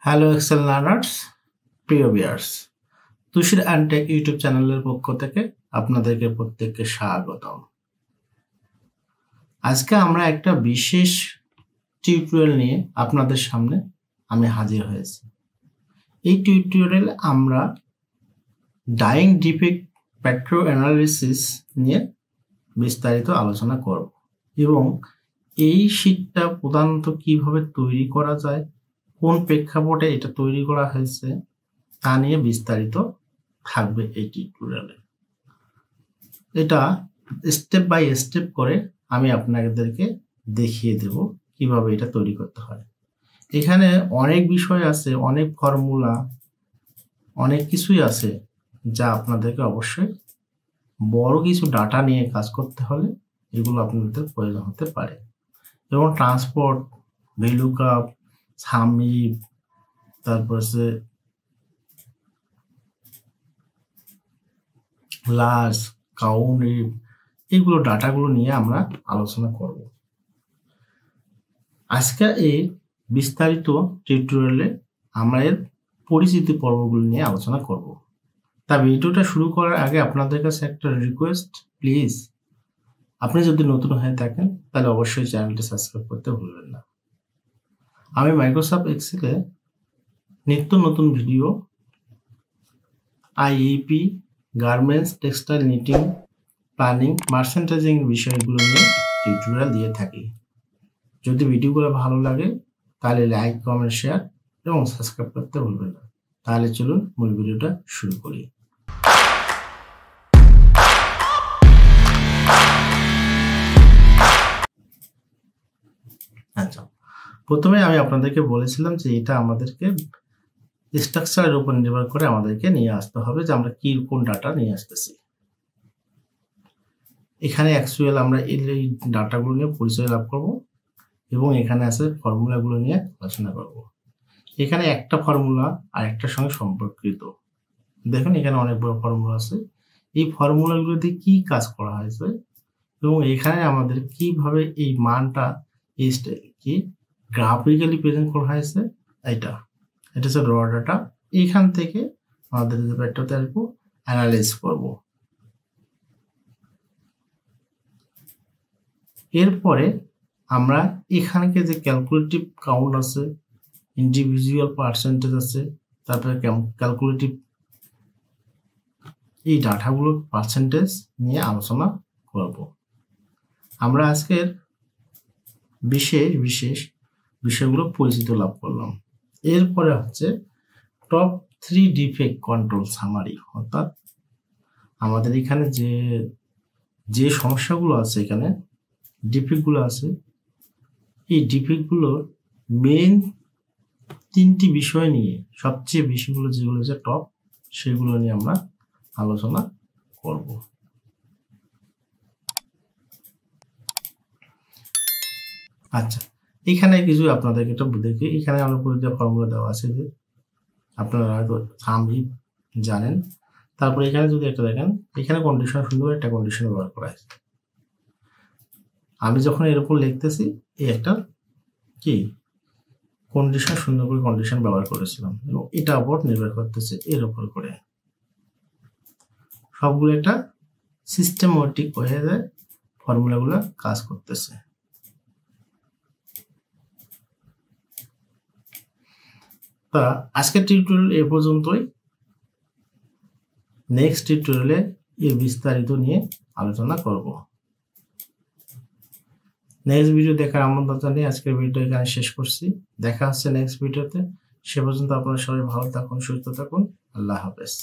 Hello Excel learners, প্রিয় viewers, তুষির and take YouTube চ্যানেলের পক্ষ থেকে আপনাদেরকে প্রত্যেককে স্বাগতম। আজকে আমরা একটা বিশেষ টিউটোরিয়াল নিয়ে আপনাদের সামনে আমি হাজির হয়েছি। এই টিউটোরিয়ালে আমরা ডাইং ডিফেক্ট প্যাট্রো অ্যানালিসিস নিয়ে বিস্তারিত আলোচনা করব এবং এই শীটটা প্রধানত কিভাবে তৈরি করা যায়, কোন প্রেক্ষাপটে এটা তৈরি করা হয়েছে তা নিয়ে বিস্তারিত থাকবে এই টিউটোরিয়ালে। এটা স্টেপ বাই স্টেপ করে আমি আপনাদেরকে দেখিয়ে দেব কিভাবে এটা তৈরি করতে হয়। এখানে অনেক বিষয় আছে, অনেক ফর্মুলা, অনেক কিছুই আছে যা আপনাদেরকে অবশ্যই বড় কিছু ডাটা নিয়ে কাজ করতে হলে এগুলো আপনাদের প্রয়োজন হতে পারে। যেমন ট্রান্সপোর্ট, ভিলুকআপ, সামিপ, তারপর হচ্ছে লার্জ, কাউন্ট, এইগুলো ডাটাগুলো নিয়ে আমরা আলোচনা করব। আজকে এই বিস্তারিত টিউটোরিয়ালে আমরা এর পরিচিতি পর্বগুলো নিয়ে আলোচনা করব। তা ভিডিওটা শুরু করার আগে আপনাদের কাছে একটা রিকোয়েস্ট, প্লিজ আপনি যদি নতুন হয়ে থাকেন তাহলে অবশ্যই চ্যানেলটি সাবস্ক্রাইব করতে ভুলবেন না। আমি মাইক্রোসফট এক্সেলে নিত্য নতুন video IEP, garments, textile, knitting, planning, merchandising বিষয়গুলো নিয়ে টিউটোরিয়াল দিয়ে থাকি। যদি ভিডিওগুলো ভালো লাগে তাহলে লাইক, কমেন্ট, শেয়ার এবং সাবস্ক্রাইব করতে ভুলবেন না। তাহলে চলুন মূল ভিডিওটা শুরু করি। আচ্ছা, প্রথমে আমি আপনাদেরকে বলেছিলাম যে এটা আমাদেরকে স্ট্রাকচারের উপর নির্ভর করে আমাদেরকে নিয়ে আসতে হবে যে আমরা কি কোন ডাটা নিয়ে আসতেছি। এখানে অ্যাকচুয়াল আমরা এই ডাটাগুলো নিয়ে পরিচয় লাভ করব এবং এখানে আছে ফর্মুলাগুলো নিয়ে আলোচনা করব। এখানে একটা ফর্মুলা আর একটার সঙ্গে সম্পর্কিত। দেখুন এখানে অনেক বড় ফর্মুলা আছে। এই ফর্মুলাগুলো দিয়ে কি কাজ করা হয়েছে এবং এখানে আমাদের কিভাবে এই মানটা কি গ্রাফিক্যালি প্রেজেন্ট করা হয়েছে, এটা হচ্ছে র ডাটা। এইখান থেকে আমাদের ব্যাপারটাতে আসবো, অ্যানালাইজ করব। এরপরে আমরা এখানকে যে ক্যালকুলেটিভ কাউন্ট আছে, ইন্ডিভিজুয়াল পার্সেন্টেজ আছে, তারপরে ক্যালকুলেটিভ এই ডাটাগুলোর পার্সেন্টেজ নিয়ে আলোচনা করব। আমরা আজকের বিশেষ বিষয়গুলো পরিচিত লাভ করলাম। এরপরে হচ্ছে টপ 3 ডিফেক্ট কন্ট্রোল সামারি, অর্থাৎ আমাদের এখানে যে সমস্যাগুলো আছে, এখানে ডিফেক্টগুলো আছে, এই ডিফেক্টগুলোর মেইন 3টি বিষয় নিয়ে সবচেয়ে বেশিগুলো যেগুলো হচ্ছে টপ, সেগুলো নিয়ে আমরা আলোচনা করব। আচ্ছা, এখানে কিছু আপনাদেরকে একটা দেখি। এখানে আমরা পরিচিত ফর্মুলা দেওয়া আছে যে আপনারা হয়তো সামই জানেন। তারপরে এখানে যদি একটা দেখেন, এখানে কন্ডিশন, সুন্দর একটা কন্ডিশন ব্যবহার করা হয়েছে। আমি যখন এর উপর লিখতেছি এই একটা কি কন্ডিশন, সুন্দর করে কন্ডিশন ব্যবহার করেছিলাম এবং এটা উপর নির্ভর করতেছে এর উপর করে সবগুলো একটা সিস্টেমেটিক হয়ে যায়, ফর্মুলাগুলো কাজ করতেছে। তা আজকের টিউটোরিয়াল এ পর্যন্তই। নেক্সট টিউটোরিয়ালে এর বিস্তারিত নিয়ে আলোচনা করব। নেক্সট ভিডিও দেখার আমন্ত্রণ জানিয়ে আজকের ভিডিও এখানে শেষ করছি। দেখা হচ্ছে নেক্সট ভিডিওতে। সে পর্যন্ত আপনারা সবাই ভালো থাকুন, সুস্থ থাকুন। আল্লাহ হাফেজ।